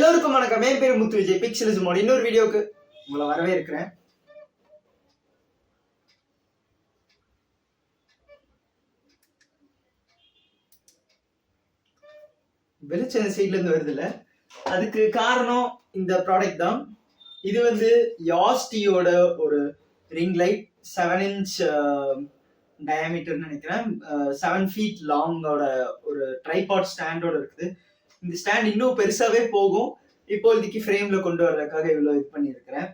எல்லோருக்கும் வணக்கம். என் பேர் முத்து விஜய். பிக்சலிசமோட இன்னொரு வீடியோக்கு உங்களை வரவே இருக்கிறேன். வெளிச்சம் சைட்ல இருந்து வருது இல்ல, அதுக்கு காரணம் இந்த ப்ராடக்ட் தான். இது வந்து யாஸ்டியோட ஒரு ரிங் லைட் 7 inch டயாமீட்டர்னு நினைக்கிறேன், 7 feet லாங்கோட ஒரு ட்ரைபாட் ஸ்டாண்டோட இருக்குது. இந்த ஸ்டாண்ட் இன்னும் பெருசாவே போகும். இப்போதைக்கு ஃப்ரேம்ல கொண்டு வர்றதுக்காக இவ்வளவு இது பண்ணியிருக்கிறேன்.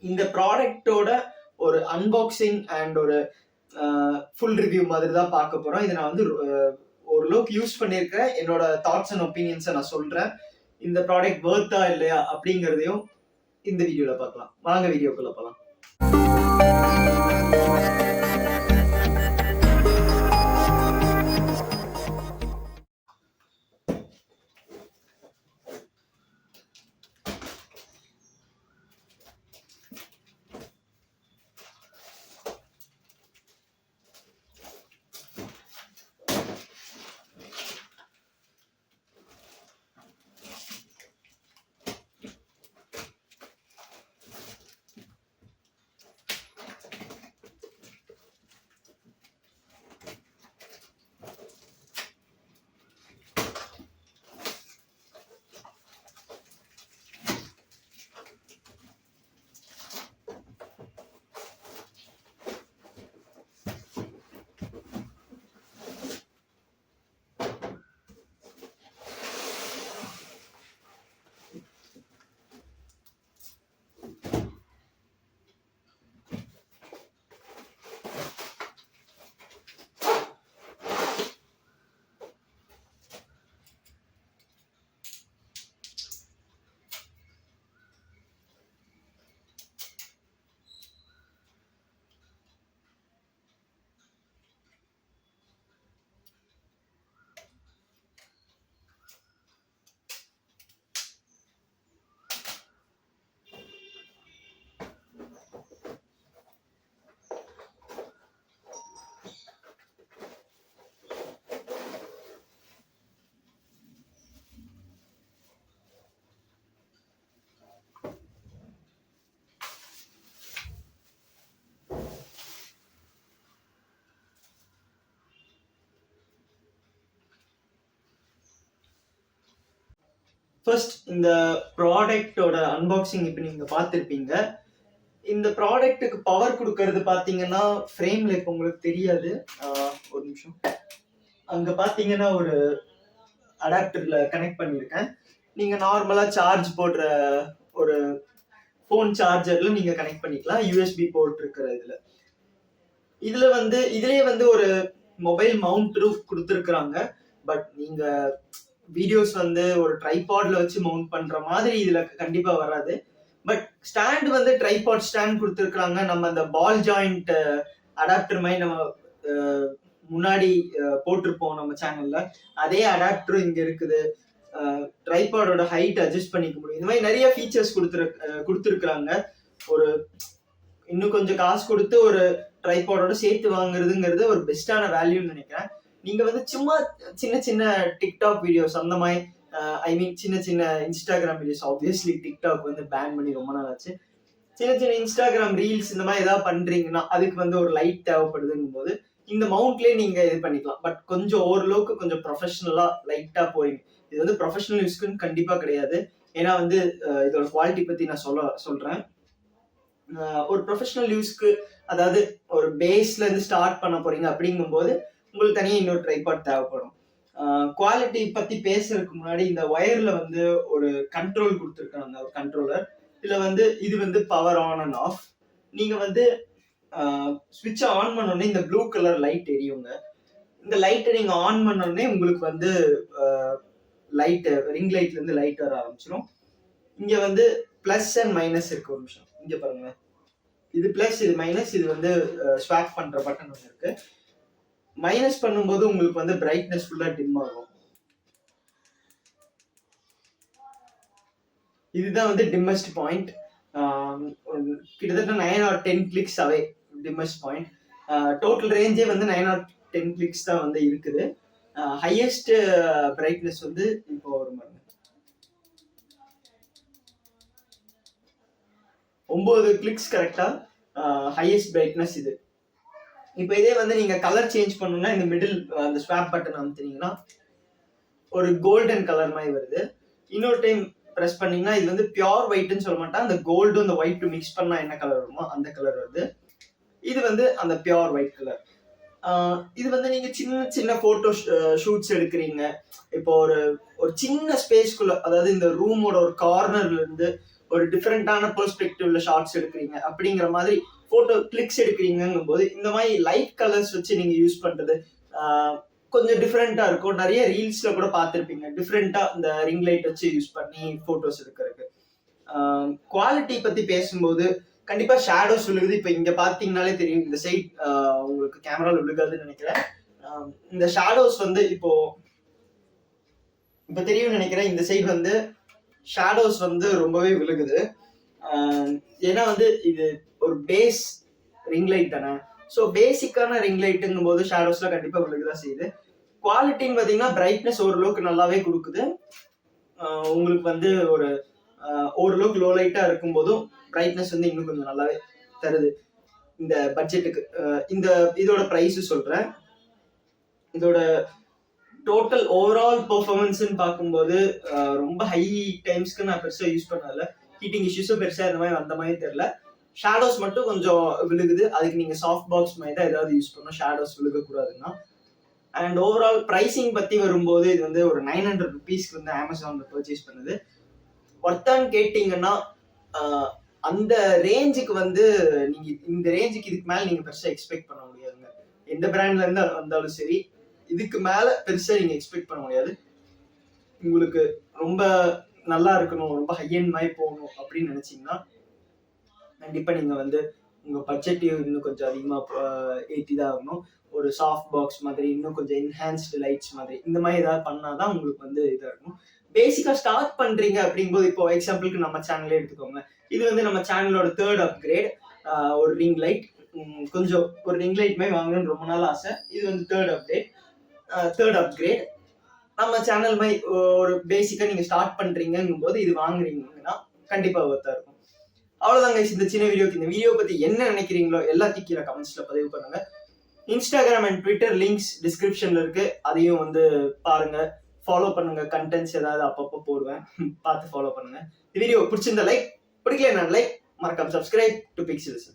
இந்த ப்ராடக்டோட ஒரு அன்பாக்சிங் அண்ட் ஒரு ஃபுல் ரிவ்யூ மாதிரி தான் பார்க்க போறோம். இதை நான் வந்து ஓரளவுக்கு யூஸ் பண்ணியிருக்கிறேன். என்னோட தாட்ஸ் அண்ட் ஒப்பீனியன்ஸை நான் சொல்றேன். இந்த ப்ராடக்ட் வர்த்தா இல்லையா அப்படிங்கிறதையும் இந்த வீடியோல பார்க்கலாம். வாங்க வீடியோக்குள்ள போகலாம். ஃபர்ஸ்ட் இந்த ப்ராடக்டோட அன்பாக்சிங் இப்போ நீங்க பார்த்துருப்பீங்க. இந்த ப்ராடக்ட்டுக்கு பவர் கொடுக்கறது பார்த்தீங்கன்னா ஃப்ரேம்ல இப்போ உங்களுக்கு தெரியாது. ஒரு நிமிஷம். அங்க பார்த்தீங்கன்னா ஒரு அடாப்டர்ல கனெக்ட் பண்ணியிருக்கேன். நீங்க நார்மலா சார்ஜ் போடுற ஒரு ஃபோன் சார்ஜர்ல நீங்க கனெக்ட் பண்ணிக்கலாம். யூஎஸ்பி போர்ட் இருக்கிற இதுலயே வந்து ஒரு மொபைல் மவுண்ட் கொடுத்துருக்குறாங்க. பட் நீங்க வீடியோஸ் வந்து ஒரு ட்ரைபாட்ல வச்சு மவுண்ட் பண்ற மாதிரி இதுல கண்டிப்பா வராது. பட் ஸ்டாண்ட் வந்து ட்ரைபாட் ஸ்டாண்ட் கொடுத்துருக்காங்க. நம்ம அந்த பால் ஜாயிண்ட் அடாப்டர் மாதிரி நம்ம முன்னாடி போட்டிருப்போம் நம்ம சேனல்ல. அதே அடாப்டரும் இங்க இருக்குது. ட்ரைபாடோட ஹைட் அட்ஜஸ்ட் பண்ணிக்க முடியும். இந்த மாதிரி நிறைய ஃபீச்சர்ஸ் கொடுத்துருக்குறாங்க. ஒரு இன்னும் கொஞ்சம் காசு கொடுத்து ஒரு ட்ரைபாடோட சேர்த்து வாங்குறதுங்கிறது ஒரு பெஸ்டான வேல்யூன்னு நினைக்கிறேன். நீங்க வந்து சும்மா சின்ன சின்ன டிக்டாக் வீடியோஸ் அந்த மாதிரி, ஐ மீன் சின்ன சின்ன இன்ஸ்டாகிராம் வீடியோஸ், ஆப்வியஸ்லி டிக்டாக் வந்து பேன் பண்ணி ரொம்ப நாள் ஆச்சு. சின்ன சின்ன இன்ஸ்டாகிராம் ரீல்ஸ் இந்த மாதிரி ஏதாவது பண்றீங்கன்னா அதுக்கு வந்து ஒரு லைட் தேவைப்படுதுங்கும் போது இந்த மவுண்ட்லயே நீங்க இது பண்ணிக்கலாம். பட் கொஞ்சம் ஓரளவுக்கு கொஞ்சம் ப்ரொஃபஷனலா லைட்டா போறீங்க. இது வந்து ப்ரொஃபஷனல் யூஸ்க்குன்னு கண்டிப்பா கிடையாது. ஏன்னா வந்து இதோட குவாலிட்டி பத்தி நான் சொல்றேன். ஒரு ப்ரொஃபஷனல் யூஸ்க்கு, அதாவது ஒரு பேஸ்ல இருந்து ஸ்டார்ட் பண்ண போறீங்க அப்படிங்கும்போது உங்களுக்கு தனியாக இன்னொரு ட்ரைபாட் தேவைப்படும். குவாலிட்டி பத்தி பேசுறதுக்கு முன்னாடி இந்த ஒயர்ல வந்து ஒரு கண்ட்ரோல் கொடுத்துருக்காங்க, ஒரு கண்ட்ரோலர். இதுல வந்து இது வந்து பவர் ஆன் அண்ட் ஆஃப். நீங்க வந்து ஸ்விட்ச் ஆன் பண்ணோடனே இந்த ப்ளூ கலர் லைட் எரியுங்க. இந்த லைட்டை நீங்க ஆன் பண்ணோடனே உங்களுக்கு வந்து லைட், ரிங் லைட்ல இருந்து லைட் வர ஆரம்பிச்சிடும். இங்க வந்து பிளஸ் அண்ட் மைனஸ் இருக்கு. ஒரு நிமிஷம், இங்க பாருங்க. இது பிளஸ், இது மைனஸ். இது வந்து ஸ்வாப் பண்ற பட்டன் ஒன்று இருக்கு. மைனஸ் பண்ணும்போது உங்களுக்கு வந்து பிரைட்னஸ் ஃபுல்லா டிம் ஆகும். இதுதான் வந்து டிம்மஸ்ட் பாயிண்ட். கிட்டத்தட்ட 9 or 10 clicks அவே டிம்மஸ்ட் பாயிண்ட். டோட்டல் ரேஞ்சே வந்து 9 or 10 clicks தான் வந்து இருக்குது. ஹையஸ்ட் பிரைட்னஸ் வந்து இப்போ ஒரு மாதிரி 9 கிளிக்ஸ் கரெக்டா ஹையஸ்ட் பிரைட்னஸ் இது. இப்போ இதே வந்து நீங்க கலர் சேஞ்ச் பண்ணணும்னா இந்த மிடில் அந்த ஸ்வாப் பட்டன் அமுத்துனீங்கன்னா ஒரு கோல்டன் கலர் மாதிரி வருது. இன்னொரு டைம் பிரஸ் பண்ணீங்கன்னா இது வந்து பியோர் ஒயிட்னு சொல்ல மாட்டேன், அந்த கோல்டு அந்த ஒயிட் மிக்ஸ் பண்ணா என்ன கலர் வருமோ அந்த கலர் வருது. இது வந்து அந்த பியோர் ஒயிட் கலர். இது வந்து நீங்க சின்ன சின்ன போட்டோ ஷூட்ஸ் எடுக்கிறீங்க, இப்போ ஒரு சின்ன ஸ்பேஸ்க்குள்ள, அதாவது இந்த ரூமோட ஒரு கார்னர்ல இருந்து ஒரு டிஃப்ரெண்டான பெர்ஸ்பெக்டிவ்ல ஷார்ட்ஸ் எடுக்கிறீங்க அப்படிங்கிற மாதிரி போட்டோ கிளிக்ஸ் எடுக்கிறீங்கும் போது இந்த மாதிரி லைட் கலர்ஸ் வச்சு நீங்க யூஸ் பண்றது கொஞ்சம் டிஃப்ரெண்டா இருக்கும். நிறைய ரீல்ஸ்ல கூட பார்த்திருப்பீங்க டிஃப்ரெண்டா இந்த ரிங் லைட் வச்சு யூஸ் பண்ணி போட்டோஸ் எடுக்கிறதுக்கு. குவாலிட்டி பத்தி பேசும்போது கண்டிப்பா ஷேடோஸ் விழுகுது. இப்ப இங்க பாத்தீங்கன்னாலே தெரியும், இந்த சைட் உங்களுக்கு கேமரால விழுகாதுன்னு நினைக்கிறேன். இந்த ஷேடோஸ் வந்து இப்போ தெரியும் நினைக்கிறேன். இந்த சைடு வந்து ஷேடோஸ் வந்து ரொம்பவே விழுகுது. ஏன்னா வந்து இது ஒரு பேஸ் ரிங் லைட் தானே. ஸோ பேசிக்கான ரிங் லைட்டுங்கும் போது ஷேடோஸ்லாம் கண்டிப்பா விழுகுதான் செய்யுது. குவாலிட்டின்னு பாத்தீங்கன்னா பிரைட்னஸ் ஓரளவுக்கு நல்லாவே கொடுக்குது. உங்களுக்கு வந்து ஓரளவுக்கு லோ லைட்டா இருக்கும் போதும் பிரைட்னஸ் வந்து இன்னும் கொஞ்சம் நல்லாவே தருது இந்த பட்ஜெட்டுக்கு. இந்த இதோட பிரைஸ் சொல்றேன். இதோட டோட்டல் ஓவரால் பெர்ஃபார்மன்ஸ்ன்னு பார்க்கும்போது ரொம்ப ஹை டைம்ஸ்க்கு நான் பெருசா யூஸ் பண்ணல. ஹீட்டிங் இஷ்யூஸும் பெருசா இந்த மாதிரி வந்த மாதிரி தெரியல. ஷேடோஸ் மட்டும் கொஞ்சம் விழுகுது. அதுக்கு நீங்க சாஃப்ட் பாக்ஸ் மாதிரி தான் ஏதாவது யூஸ் பண்ணணும், ஷேடோஸ் விழுகக்கூடாதுன்னா. அண்ட் ஓவரால் பிரைசிங் பத்தி வரும்போது இது வந்து ஒரு 900 rupeesக்கு வந்து அமேசான்ல பர்ச்சேஸ் பண்ணுது. ஒர்த்தான்னு கேட்டீங்கன்னா அந்த ரேஞ்சுக்கு வந்து நீங்க இந்த ரேஞ்சுக்கு இதுக்கு மேல நீங்க பெருசா எக்ஸ்பெக்ட் பண்ண முடியாதுங்க. எந்த பிராண்ட்ல இருந்து வந்தாலும் சரி, இதுக்கு மேல பெருசா நீங்க எக்ஸ்பெக்ட் பண்ண முடியாது. உங்களுக்கு ரொம்ப நல்லா இருக்கணும், ரொம்ப ஹை எண்ட் மாதிரி போகணும் அப்படின்னு நினைச்சீங்கன்னா கண்டிப்பா நீங்க வந்து உங்க பட்ஜெட் இன்னும் கொஞ்சம் அதிகமா ஏற்றிதான் ஆகணும். ஒரு சாஃப்ட் பாக்ஸ் மாதிரி, இன்னும் கொஞ்சம் என்ஹான்ஸ்டு லைட்ஸ் மாதிரி, இந்த மாதிரி ஏதாவது பண்ணாதான் உங்களுக்கு வந்து இதா இருக்கும். பேசிக்கா ஸ்டார்ட் பண்றீங்க அப்படிங்கும்போது, இப்போ எக்ஸாம்பிளுக்கு நம்ம சேனலே எடுத்துக்கோங்க. இது வந்து நம்ம சேனலோட 3rd அப்கிரேட். ஒரு ரிங் லைட், கொஞ்சம் ஒரு ரிங் லைட் மாதிரி வாங்கணும்னு ரொம்ப நாள் ஆசை. இது வந்து 3rd அப்கிரேட். நம்ம சேனல் மாதிரி ஒரு பேசிக்கா நீங்க ஸ்டார்ட் பண்றீங்கும் போது இது வாங்குறீங்கன்னா கண்டிப்பா ஒர்த்தா இருக்கும். அவ்வளவுதாங்க இந்த சின்ன வீடியோக்கு. இந்த வீடியோ பத்தி என்ன நினைக்கிறீங்களோ எல்லாத்தையும் கீழே கமெண்ட்ஸ்ல பதிவு பண்ணுங்க. இன்ஸ்டாகிராம் அண்ட் ட்விட்டர் லிங்க்ஸ் டிஸ்கிரிப்ஷன்ல இருக்கு, அதையும் வந்து பாருங்க, ஃபாலோ பண்ணுங்க. கண்டென்ட்ஸ் ஏதாவது அப்பப்போ போடுவேன், பார்த்து ஃபாலோ பண்ணுங்க. இந்த வீடியோ பிடிச்சிருந்த லைக், பிடிக்கல லைக், மறக்காம சப்ஸ்கிரைப் டு பிக்சல்ஸ்.